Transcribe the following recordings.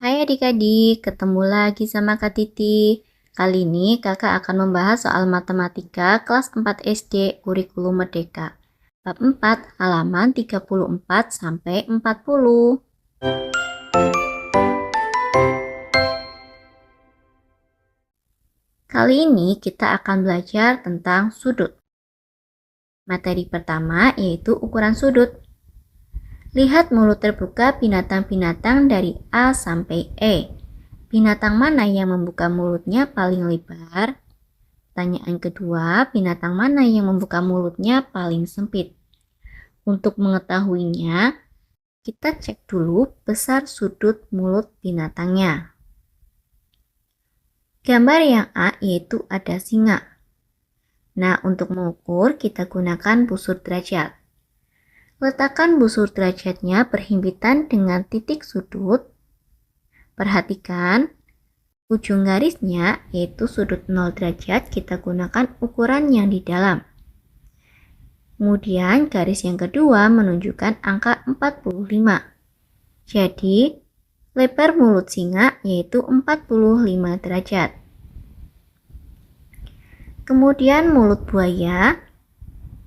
Hai adik-adik, ketemu lagi sama Kak Titi. Kali ini kakak akan membahas soal matematika kelas 4 SD kurikulum Merdeka. Bab 4, halaman 34 sampai 40. Kali ini kita akan belajar tentang sudut. Materi pertama yaitu ukuran sudut. Lihat mulut terbuka binatang-binatang dari A sampai E. Binatang mana yang membuka mulutnya paling lebar? Pertanyaan kedua, binatang mana yang membuka mulutnya paling sempit? Untuk mengetahuinya, kita cek dulu besar sudut mulut binatangnya. Gambar yang A yaitu ada singa. Nah, untuk mengukur kita gunakan busur derajat. Letakkan busur derajatnya berhimpitan dengan titik sudut. Perhatikan ujung garisnya yaitu sudut 0 derajat kita gunakan ukuran yang di dalam. Kemudian garis yang kedua menunjukkan angka 45. Jadi lebar mulut singa yaitu 45 derajat. Kemudian mulut buaya,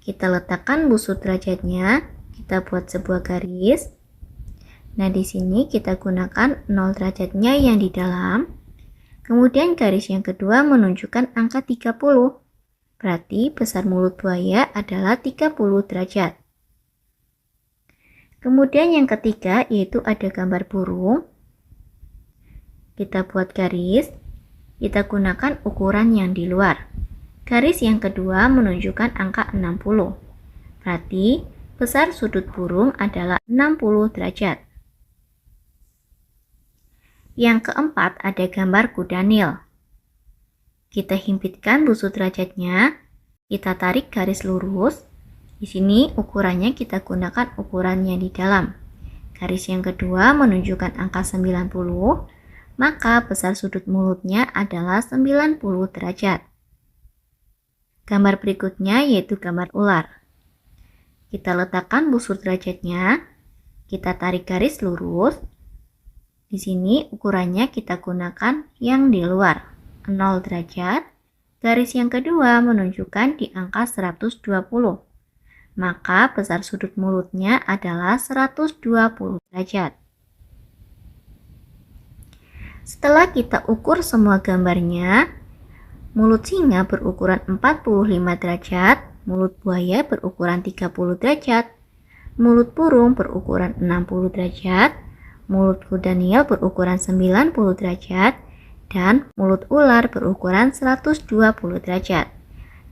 kita letakkan busur derajatnya, kita buat sebuah garis. Nah, di sini kita gunakan 0 derajatnya yang di dalam. Kemudian garis yang kedua menunjukkan angka 30. Berarti besar mulut buaya adalah 30 derajat. Kemudian yang ketiga yaitu ada gambar burung. Kita buat garis, kita gunakan ukuran yang di luar. Garis yang kedua menunjukkan angka 60. Berarti besar sudut burung adalah 60 derajat. Yang keempat ada gambar kuda nil. Kita himpitkan busur derajatnya, kita tarik garis lurus. Di sini ukurannya kita gunakan ukuran yang di dalam. Garis yang kedua menunjukkan angka 90, maka besar sudut mulutnya adalah 90 derajat. Gambar berikutnya yaitu gambar ular. Kita letakkan busur derajatnya, kita tarik garis lurus. Di sini ukurannya kita gunakan yang di luar, 0 derajat. Garis yang kedua menunjukkan di angka 120. Maka besar sudut mulutnya adalah 120 derajat. Setelah kita ukur semua gambarnya, mulut singa berukuran 45 derajat, mulut buaya berukuran 30 derajat, mulut burung berukuran 60 derajat, mulut kuda nil berukuran 90 derajat, dan mulut ular berukuran 120 derajat.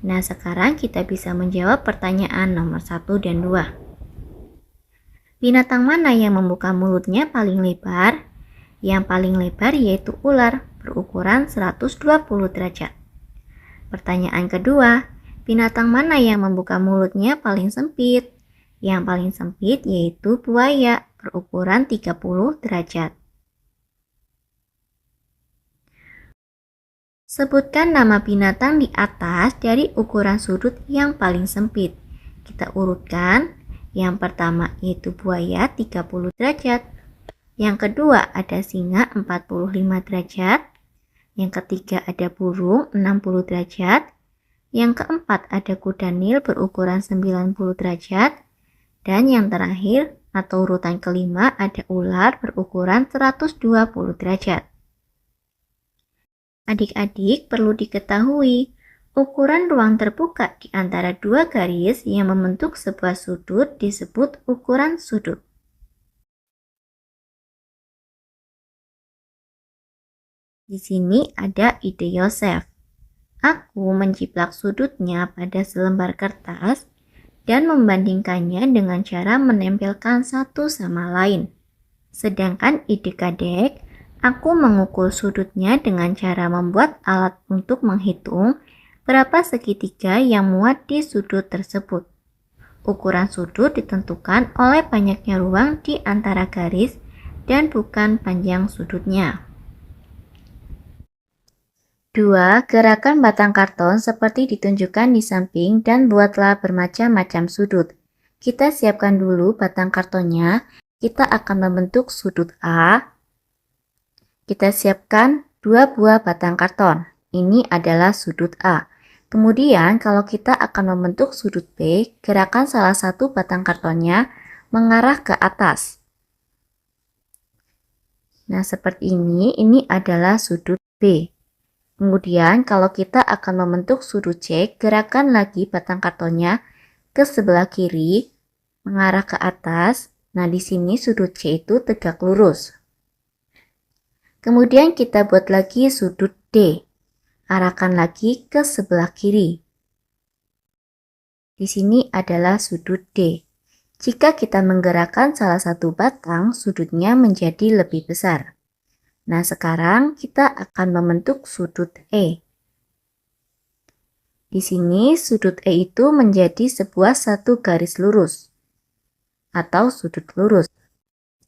Nah, sekarang kita bisa menjawab pertanyaan nomor 1 dan 2. Binatang mana yang membuka mulutnya paling lebar? Yang paling lebar yaitu ular, berukuran 120 derajat. Pertanyaan kedua, binatang mana yang membuka mulutnya paling sempit? Yang paling sempit yaitu buaya, berukuran 30 derajat. Sebutkan nama binatang di atas dari ukuran sudut yang paling sempit. Kita urutkan. Yang pertama yaitu buaya 30 derajat. Yang kedua ada singa 45 derajat. Yang ketiga ada burung 60 derajat. Yang keempat ada kuda nil berukuran 90 derajat. Dan yang terakhir atau urutan kelima ada ular berukuran 120 derajat. Adik-adik perlu diketahui, ukuran ruang terbuka di antara dua garis yang membentuk sebuah sudut disebut ukuran sudut. Di sini ada ide Yosef. Aku menjiplak sudutnya pada selembar kertas dan membandingkannya dengan cara menempelkan satu sama lain. Sedangkan ide Kadek, aku mengukur sudutnya dengan cara membuat alat untuk menghitung berapa segitiga yang muat di sudut tersebut. Ukuran sudut ditentukan oleh banyaknya ruang di antara garis dan bukan panjang sudutnya. 2. Gerakan batang karton seperti ditunjukkan di samping dan buatlah bermacam-macam sudut. Kita siapkan dulu batang kartonnya. Kita akan membentuk sudut A, Kita siapkan 2 buah batang karton. Ini adalah sudut A. Kemudian kalau kita akan membentuk sudut B, gerakan salah satu batang kartonnya mengarah ke atas. Nah, seperti ini adalah sudut B. Kemudian kalau kita akan membentuk sudut C, gerakan lagi batang kartonnya ke sebelah kiri, mengarah ke atas. Nah, di sini sudut C itu tegak lurus. Kemudian kita buat lagi sudut D. Arahkan lagi ke sebelah kiri. Di sini adalah sudut D. Jika kita menggerakkan salah satu batang, sudutnya menjadi lebih besar. Nah, sekarang kita akan membentuk sudut E. Di sini sudut E itu menjadi sebuah satu garis lurus atau sudut lurus.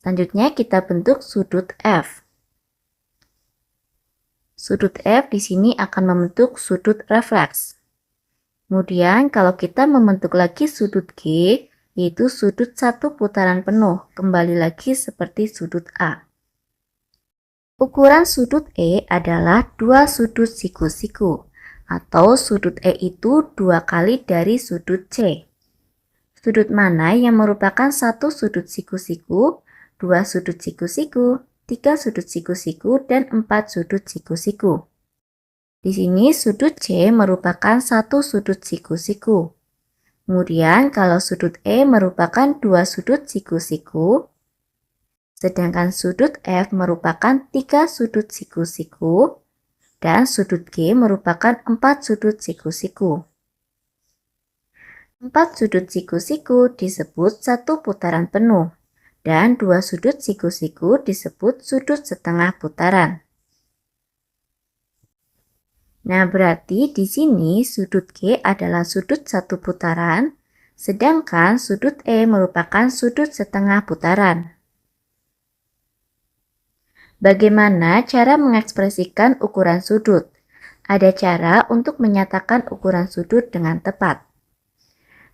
Selanjutnya kita bentuk sudut F. Sudut F di sini akan membentuk sudut refleks. Kemudian kalau kita membentuk lagi sudut G, yaitu sudut satu putaran penuh, kembali lagi seperti sudut A. Ukuran sudut E adalah 2 sudut siku-siku, atau sudut E itu 2 kali dari sudut C. Sudut mana yang merupakan satu sudut siku-siku, 2 sudut siku-siku, 3 sudut siku-siku, dan 4 sudut siku-siku. Di sini sudut C merupakan satu sudut siku-siku. Kemudian kalau sudut E merupakan 2 sudut siku-siku, sedangkan sudut F merupakan 3 sudut siku-siku, dan sudut G merupakan 4 sudut siku-siku. 4 sudut siku-siku disebut satu putaran penuh, dan 2 sudut siku-siku disebut sudut setengah putaran. Nah, berarti di sini sudut G adalah sudut satu putaran, sedangkan sudut E merupakan sudut setengah putaran. Bagaimana cara mengekspresikan ukuran sudut? Ada cara untuk menyatakan ukuran sudut dengan tepat.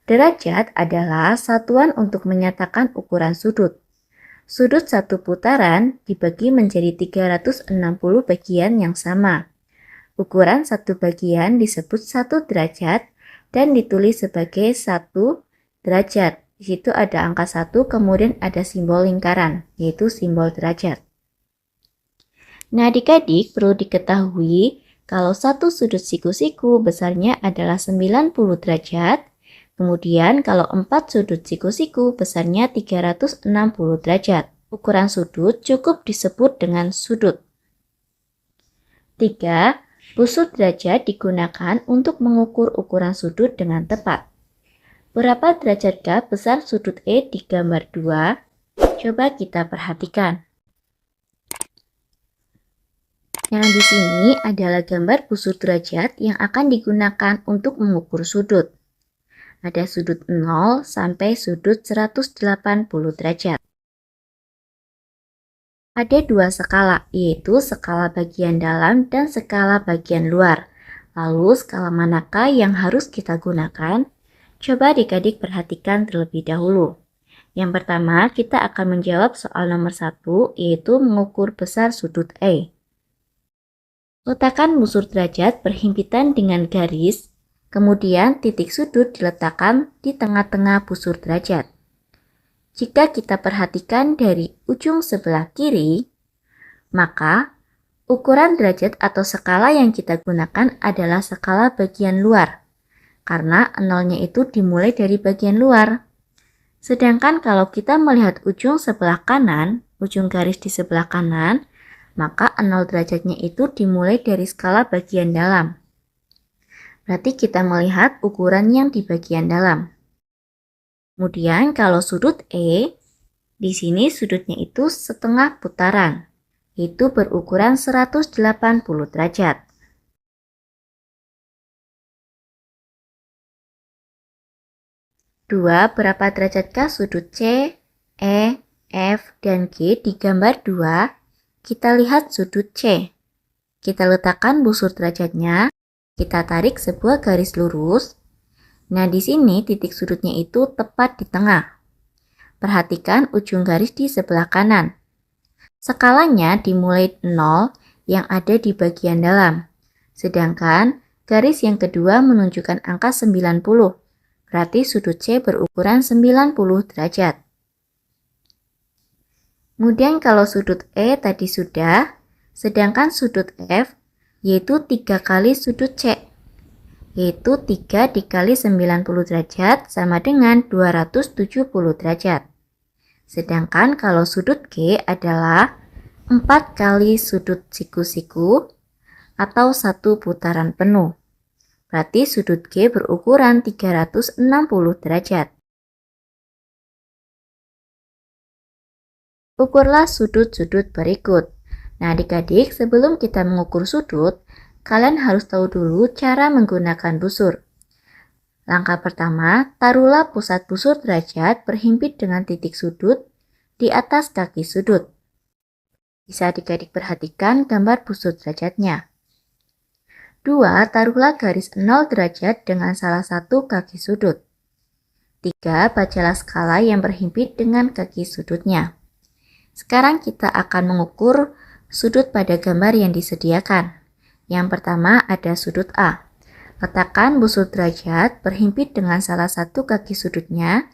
Derajat adalah satuan untuk menyatakan ukuran sudut. Sudut satu putaran dibagi menjadi 360 bagian yang sama. Ukuran satu bagian disebut 1 derajat dan ditulis sebagai 1 derajat. Di situ ada angka 1, kemudian ada simbol lingkaran, yaitu simbol derajat. Nah, adik-adik perlu diketahui kalau satu sudut siku-siku besarnya adalah 90 derajat, kemudian kalau 4 sudut siku-siku besarnya 360 derajat. Ukuran sudut cukup disebut dengan sudut. 3. Busur derajat digunakan untuk mengukur ukuran sudut dengan tepat. Berapa derajatkah besar sudut E di gambar 2? Coba kita perhatikan. Yang di sini adalah gambar busur derajat yang akan digunakan untuk mengukur sudut. Ada sudut 0 sampai sudut 180 derajat. Ada 2 skala, yaitu skala bagian dalam dan skala bagian luar. Lalu skala manakah yang harus kita gunakan? Coba adik-adik perhatikan terlebih dahulu. Yang pertama, kita akan menjawab soal nomor 1, yaitu mengukur besar sudut E. Letakkan busur derajat berhimpitan dengan garis, kemudian titik sudut diletakkan di tengah-tengah busur derajat. Jika kita perhatikan dari ujung sebelah kiri, maka ukuran derajat atau skala yang kita gunakan adalah skala bagian luar, karena nolnya itu dimulai dari bagian luar. Sedangkan kalau kita melihat ujung sebelah kanan, ujung garis di sebelah kanan, maka 0 derajatnya itu dimulai dari skala bagian dalam. Berarti kita melihat ukuran yang di bagian dalam. Kemudian kalau sudut E, di sini sudutnya itu setengah putaran, yaitu berukuran 180 derajat. Berapa derajatkah sudut C, E, F, dan G di gambar 2? Kita lihat sudut C. Kita letakkan busur derajatnya, kita tarik sebuah garis lurus. Nah, di sini titik sudutnya itu tepat di tengah. Perhatikan ujung garis di sebelah kanan. Skalanya dimulai 0 yang ada di bagian dalam. Sedangkan garis yang kedua menunjukkan angka 90. Berarti sudut C berukuran 90 derajat. Kemudian kalau sudut E tadi sudah, sedangkan sudut F yaitu 3 kali sudut C, yaitu 3 dikali 90 derajat sama dengan 270 derajat. Sedangkan kalau sudut G adalah 4 kali sudut siku-siku atau 1 putaran penuh. Berarti sudut G berukuran 360 derajat. Ukurlah sudut-sudut berikut. Nah, adik-adik, sebelum kita mengukur sudut, kalian harus tahu dulu cara menggunakan busur. Langkah pertama, taruhlah pusat busur derajat berhimpit dengan titik sudut di atas kaki sudut. Bisa adik-adik perhatikan gambar busur derajatnya. 2. Taruhlah garis 0 derajat dengan salah satu kaki sudut. 3. Bacalah skala yang berhimpit dengan kaki sudutnya. Sekarang kita akan mengukur sudut pada gambar yang disediakan. Yang pertama ada sudut A. Letakkan busur derajat berhimpit dengan salah satu kaki sudutnya.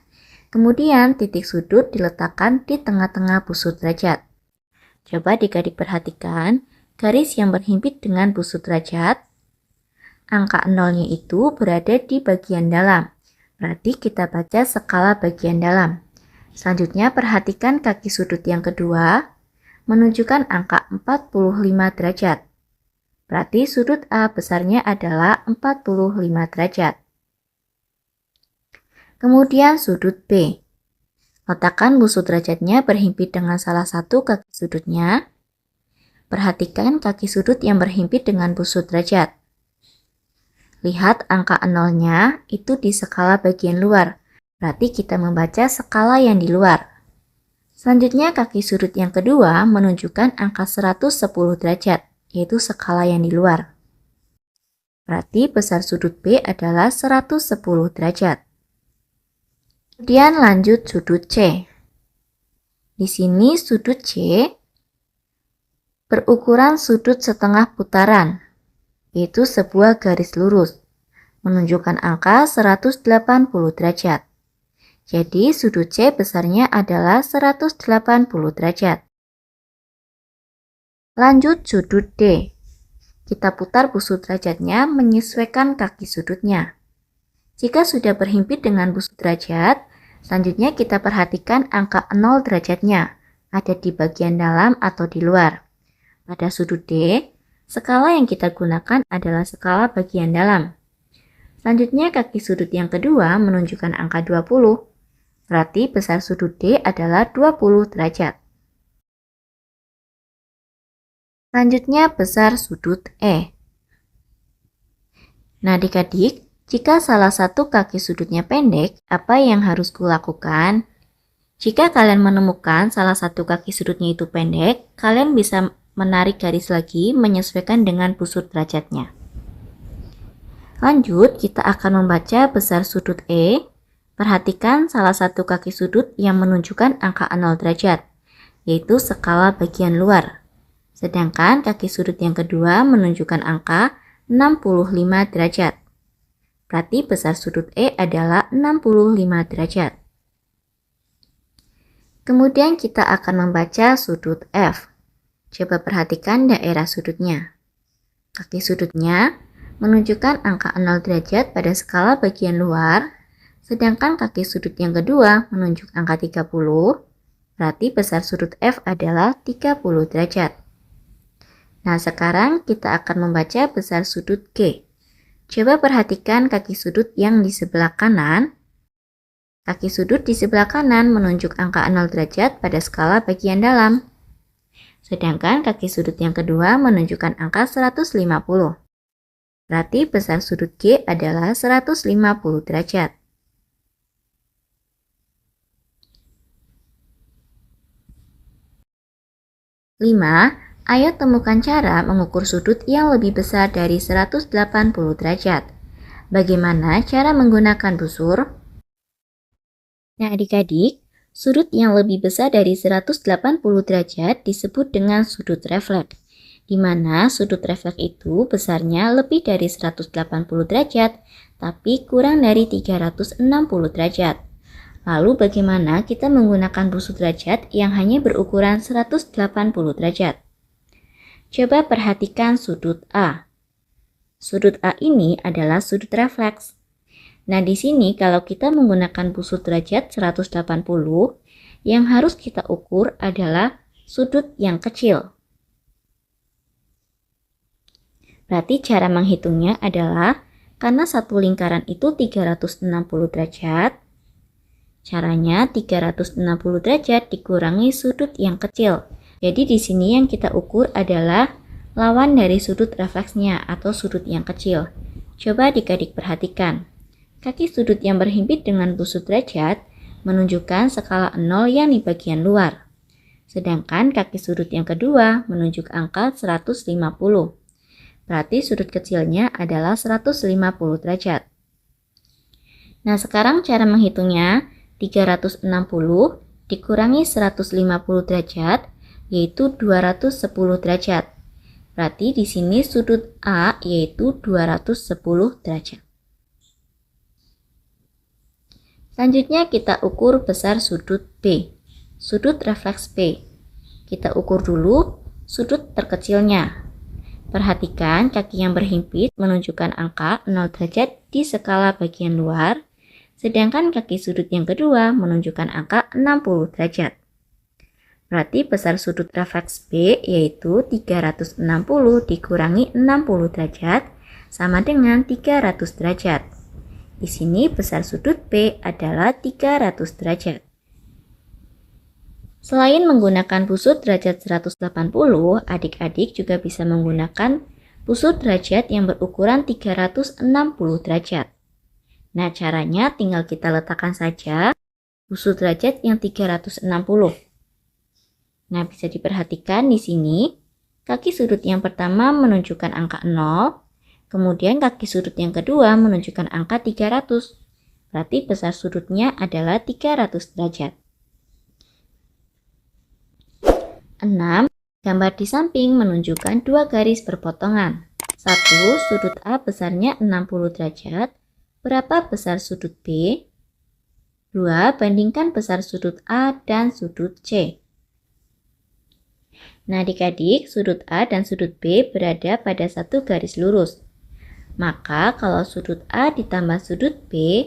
Kemudian titik sudut diletakkan di tengah-tengah busur derajat. Coba adik-adik perhatikan garis yang berhimpit dengan busur derajat. Angka 0-nya itu berada di bagian dalam. Berarti kita baca skala bagian dalam. Selanjutnya perhatikan kaki sudut yang kedua menunjukkan angka 45 derajat. Berarti sudut A besarnya adalah 45 derajat. Kemudian sudut B. Letakkan busur derajatnya berhimpit dengan salah satu kaki sudutnya. Perhatikan kaki sudut yang berhimpit dengan busur derajat. Lihat angka 0-nya itu di skala bagian luar. Berarti kita membaca skala yang di luar. Selanjutnya kaki sudut yang kedua menunjukkan angka 110 derajat, yaitu skala yang di luar. Berarti besar sudut B adalah 110 derajat. Kemudian lanjut sudut C. Di sini sudut C berukuran sudut setengah putaran, yaitu sebuah garis lurus, menunjukkan angka 180 derajat. Jadi sudut C besarnya adalah 180 derajat. Lanjut sudut D. Kita putar busur derajatnya menyesuaikan kaki sudutnya. Jika sudah berhimpit dengan busur derajat, selanjutnya kita perhatikan angka 0 derajatnya, ada di bagian dalam atau di luar. Pada sudut D, skala yang kita gunakan adalah skala bagian dalam. Selanjutnya kaki sudut yang kedua menunjukkan angka 20. Berarti besar sudut D adalah 20 derajat. Selanjutnya besar sudut E. Nah adik-adik, jika salah satu kaki sudutnya pendek, apa yang harus kulakukan? Jika kalian menemukan salah satu kaki sudutnya itu pendek, kalian bisa menarik garis lagi menyesuaikan dengan busur derajatnya. Lanjut, kita akan membaca besar sudut E. Perhatikan salah satu kaki sudut yang menunjukkan angka 0 derajat, yaitu skala bagian luar. Sedangkan kaki sudut yang kedua menunjukkan angka 65 derajat. Berarti besar sudut E adalah 65 derajat. Kemudian kita akan membaca sudut F. Coba perhatikan daerah sudutnya. Kaki sudutnya menunjukkan angka 0 derajat pada skala bagian luar, sedangkan kaki sudut yang kedua menunjuk angka 30, berarti besar sudut F adalah 30 derajat. Nah, sekarang kita akan membaca besar sudut G. Coba perhatikan kaki sudut yang di sebelah kanan. Kaki sudut di sebelah kanan menunjuk angka 0 derajat pada skala bagian dalam. Sedangkan kaki sudut yang kedua menunjukkan angka 150. Berarti besar sudut G adalah 150 derajat. 5. Ayo temukan cara mengukur sudut yang lebih besar dari 180 derajat. Bagaimana cara menggunakan busur? Nah adik-adik, Sudut yang lebih besar dari 180 derajat disebut dengan sudut refleks, di mana sudut refleks itu besarnya lebih dari 180 derajat, tapi kurang dari 360 derajat. Lalu bagaimana kita menggunakan busur derajat yang hanya berukuran 180 derajat? Coba perhatikan sudut A. Sudut A ini adalah sudut refleks. Nah, di sini kalau kita menggunakan busur derajat 180, yang harus kita ukur adalah sudut yang kecil. Berarti cara menghitungnya adalah karena satu lingkaran itu 360 derajat, caranya 360 derajat dikurangi sudut yang kecil. Jadi di sini yang kita ukur adalah lawan dari sudut refleksnya atau sudut yang kecil. Coba adik-adik perhatikan. Kaki sudut yang berhimpit dengan busur derajat menunjukkan skala 0 yang di bagian luar. Sedangkan kaki sudut yang kedua menunjuk angka 150. Berarti sudut kecilnya adalah 150 derajat. Nah, sekarang cara menghitungnya 360 dikurangi 150 derajat yaitu 210 derajat. Berarti di sini sudut A yaitu 210 derajat. Selanjutnya kita ukur besar sudut B, sudut refleks B. Kita ukur dulu sudut terkecilnya. Perhatikan kaki yang berhimpit menunjukkan angka 0 derajat di skala bagian luar, sedangkan kaki sudut yang kedua menunjukkan angka 60 derajat. Berarti besar sudut refleks B yaitu 360 dikurangi 60 derajat sama dengan 300 derajat. Di sini besar sudut B adalah 300 derajat. Selain menggunakan busur derajat 180, adik-adik juga bisa menggunakan busur derajat yang berukuran 360 derajat. Nah, caranya tinggal kita letakkan saja busur derajat yang 360. Nah, bisa diperhatikan di sini, kaki sudut yang pertama menunjukkan angka 0, kemudian kaki sudut yang kedua menunjukkan angka 300. Berarti besar sudutnya adalah 300 derajat. 6. Gambar di samping menunjukkan dua garis berpotongan. 1. Sudut A besarnya 60 derajat. Berapa besar sudut B? 2. Bandingkan besar sudut A dan sudut C. Nah, adik-adik, sudut A dan sudut B berada pada satu garis lurus. Maka kalau sudut A ditambah sudut B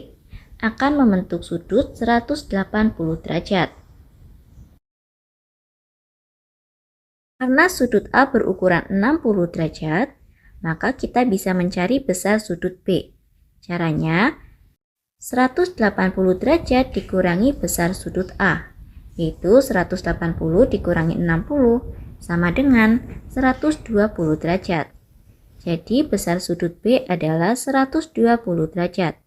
akan membentuk sudut 180 derajat. Karena sudut A berukuran 60 derajat, maka kita bisa mencari besar sudut B. Caranya, 180 derajat dikurangi besar sudut A, yaitu 180 dikurangi 60 sama dengan 120 derajat. Jadi besar sudut B adalah 120 derajat.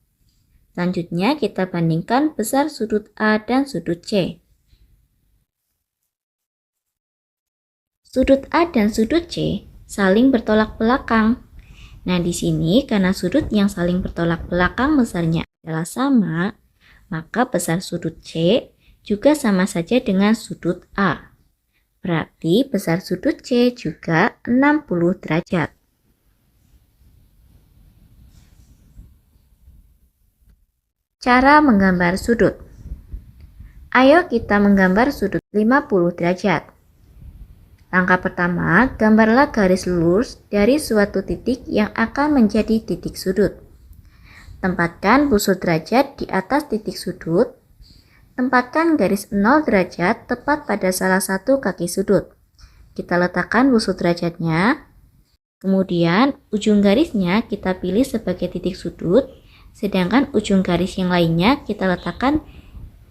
Selanjutnya kita bandingkan besar sudut A dan sudut C. Sudut A dan sudut C saling bertolak belakang. Nah, di sini karena sudut yang saling bertolak belakang besarnya adalah sama, maka besar sudut C juga sama saja dengan sudut A. Berarti besar sudut C juga 60 derajat. Cara menggambar sudut. Ayo kita menggambar sudut 50 derajat. Langkah pertama, gambarlah garis lurus dari suatu titik yang akan menjadi titik sudut. Tempatkan busur derajat di atas titik sudut. Tempatkan garis 0 derajat tepat pada salah satu kaki sudut. Kita letakkan busur derajatnya. Kemudian, ujung garisnya kita pilih sebagai titik sudut. Sedangkan ujung garis yang lainnya kita letakkan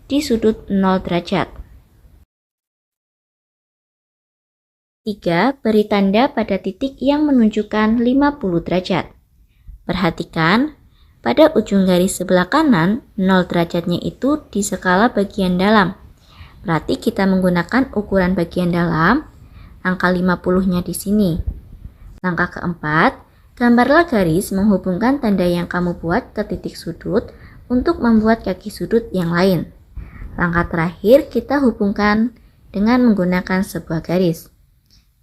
di sudut 0 derajat. 3. Beri tanda pada titik yang menunjukkan 50 derajat. Perhatikan, pada ujung garis sebelah kanan, 0 derajatnya itu di skala bagian dalam. Berarti kita menggunakan ukuran bagian dalam, angka 50-nya di sini. Langkah keempat, gambarlah garis menghubungkan tanda yang kamu buat ke titik sudut untuk membuat kaki sudut yang lain. Langkah terakhir kita hubungkan dengan menggunakan sebuah garis.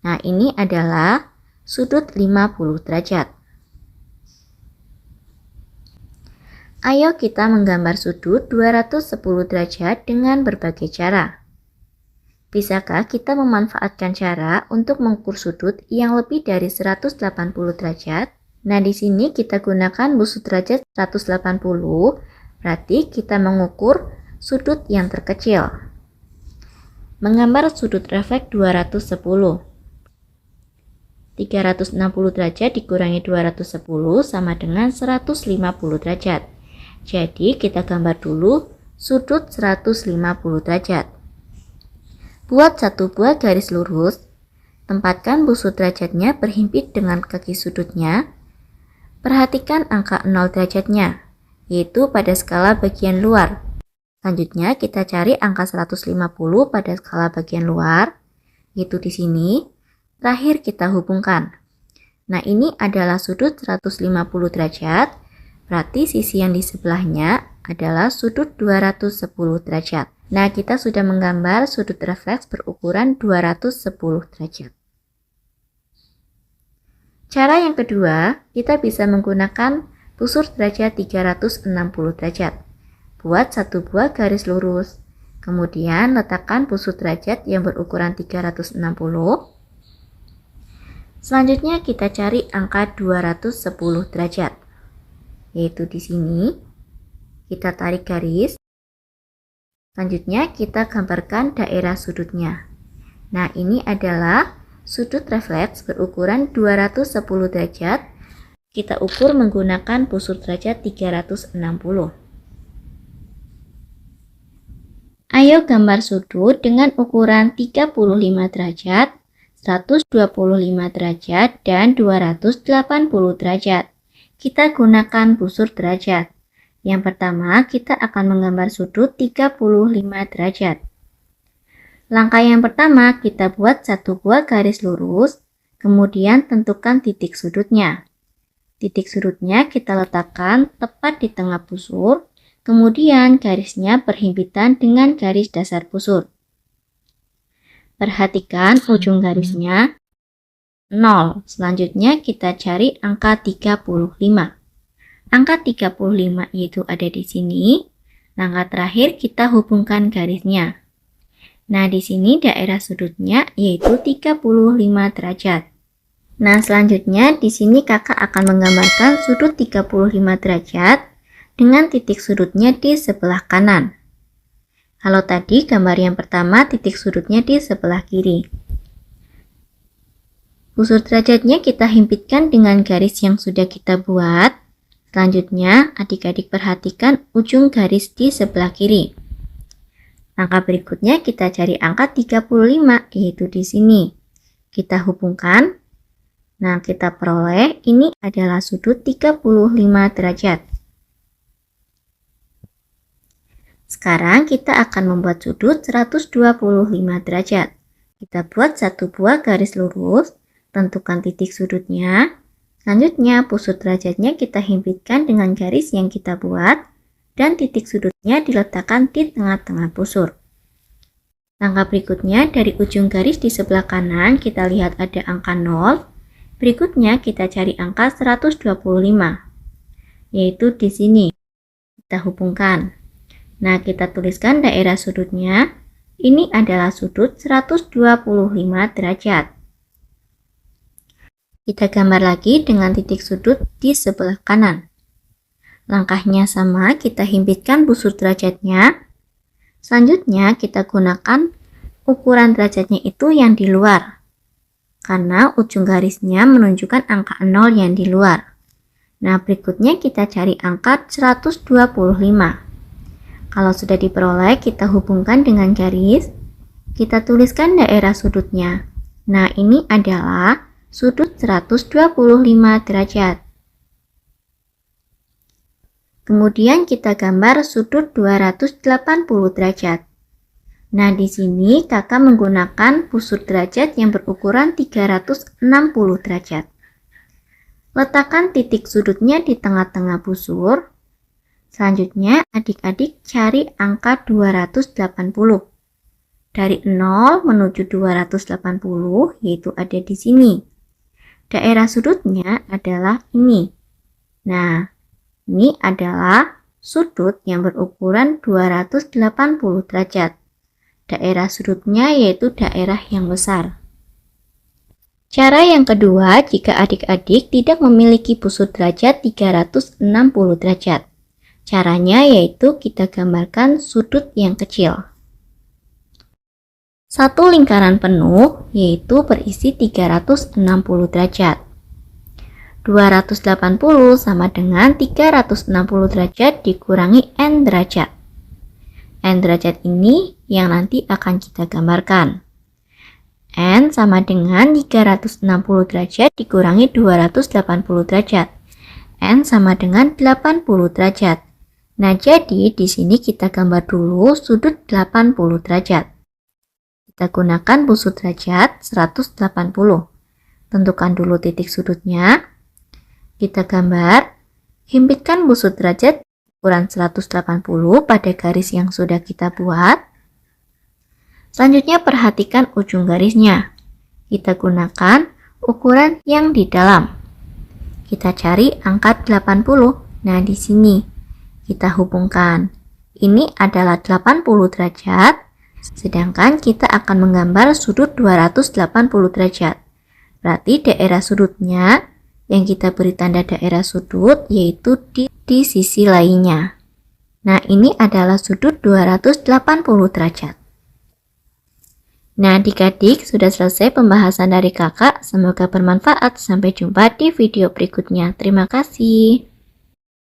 Nah, ini adalah sudut 50 derajat. Ayo kita menggambar sudut 210 derajat dengan berbagai cara. Bisakah kita memanfaatkan cara untuk mengukur sudut yang lebih dari 180 derajat? Nah, di sini kita gunakan busur derajat 180, berarti kita mengukur sudut yang terkecil. Menggambar sudut refleks 210. 360 derajat dikurangi 210 sama dengan 150 derajat. Jadi kita gambar dulu sudut 150 derajat. Buat satu buah garis lurus, tempatkan busur derajatnya berhimpit dengan kaki sudutnya. Perhatikan angka 0 derajatnya, yaitu pada skala bagian luar. Selanjutnya kita cari angka 150 pada skala bagian luar, yaitu di sini. Terakhir kita hubungkan. Nah, ini adalah sudut 150 derajat, berarti sisi yang di sebelahnya adalah sudut 210 derajat. Nah, kita sudah menggambar sudut refleks berukuran 210 derajat. Cara yang kedua, kita bisa menggunakan busur derajat 360 derajat. Buat satu buah garis lurus. Kemudian letakkan busur derajat yang berukuran 360. Selanjutnya kita cari angka 210 derajat. Yaitu di sini. Kita tarik garis. Selanjutnya kita gambarkan daerah sudutnya. Nah, ini adalah sudut refleks berukuran 210 derajat. Kita ukur menggunakan busur derajat 360. Ayo gambar sudut dengan ukuran 35 derajat, 125 derajat, dan 280 derajat. Kita gunakan busur derajat. Yang pertama, kita akan menggambar sudut 35 derajat. Langkah yang pertama, kita buat satu buah garis lurus, kemudian tentukan titik sudutnya. Titik sudutnya kita letakkan tepat di tengah busur, kemudian garisnya berhimpitan dengan garis dasar busur. Perhatikan ujung garisnya 0. Selanjutnya kita cari angka 35. Angka 35 itu ada di sini. Langkah terakhir kita hubungkan garisnya. Nah, di sini daerah sudutnya yaitu 35 derajat. Nah, selanjutnya di sini kakak akan menggambarkan sudut 35 derajat dengan titik sudutnya di sebelah kanan. Kalau tadi gambar yang pertama titik sudutnya di sebelah kiri. Busur derajatnya kita himpitkan dengan garis yang sudah kita buat. Selanjutnya, adik-adik perhatikan ujung garis di sebelah kiri. Langkah berikutnya kita cari angka 35, yaitu di sini. Kita hubungkan. Nah, kita peroleh ini adalah sudut 35 derajat. Sekarang kita akan membuat sudut 125 derajat. Kita buat satu buah garis lurus, tentukan titik sudutnya. Selanjutnya, busur derajatnya kita himpitkan dengan garis yang kita buat dan titik sudutnya diletakkan di tengah-tengah busur. Langkah berikutnya, dari ujung garis di sebelah kanan kita lihat ada angka 0. Berikutnya kita cari angka 125, yaitu di sini. Kita hubungkan. Nah, kita tuliskan daerah sudutnya. Ini adalah sudut 125 derajat. Kita gambar lagi dengan titik sudut di sebelah kanan. Langkahnya sama, kita himpitkan busur derajatnya. Selanjutnya kita gunakan ukuran derajatnya itu yang di luar. Karena ujung garisnya menunjukkan angka 0 yang di luar. Nah, berikutnya kita cari angka 125. Kalau sudah diperoleh, kita hubungkan dengan garis. Kita tuliskan daerah sudutnya. Nah, ini adalah sudut 125 derajat. Kemudian kita gambar sudut 280 derajat. Nah, di sini kakak menggunakan busur derajat yang berukuran 360 derajat. Letakkan titik sudutnya di tengah-tengah busur. Selanjutnya, adik-adik cari angka 280. Dari 0 menuju 280 yaitu ada di sini. Daerah sudutnya adalah ini. Nah, ini adalah sudut yang berukuran 280 derajat. Daerah sudutnya yaitu daerah yang besar. Cara yang kedua, jika adik-adik tidak memiliki busur derajat 360 derajat. Caranya yaitu kita gambarkan sudut yang kecil. Satu lingkaran penuh yaitu berisi 360 derajat. 280 sama dengan 360 derajat dikurangi N derajat. N derajat ini yang nanti akan kita gambarkan. N sama dengan 360 derajat dikurangi 280 derajat. N sama dengan 80 derajat. Nah, jadi di sini kita gambar dulu sudut 80 derajat. Kita gunakan busur derajat 180. Tentukan dulu titik sudutnya. Kita gambar, himpitkan busur derajat ukuran 180 pada garis yang sudah kita buat. Selanjutnya perhatikan ujung garisnya. Kita gunakan ukuran yang di dalam. Kita cari angka 80. Nah, di sini kita hubungkan. Ini adalah 80 derajat. Sedangkan kita akan menggambar sudut 280 derajat. Berarti daerah sudutnya yang kita beri tanda daerah sudut yaitu di sisi lainnya. Nah, ini adalah sudut 280 derajat. Nah, adik-adik sudah selesai pembahasan dari kakak. Semoga bermanfaat. Sampai jumpa di video berikutnya. Terima kasih.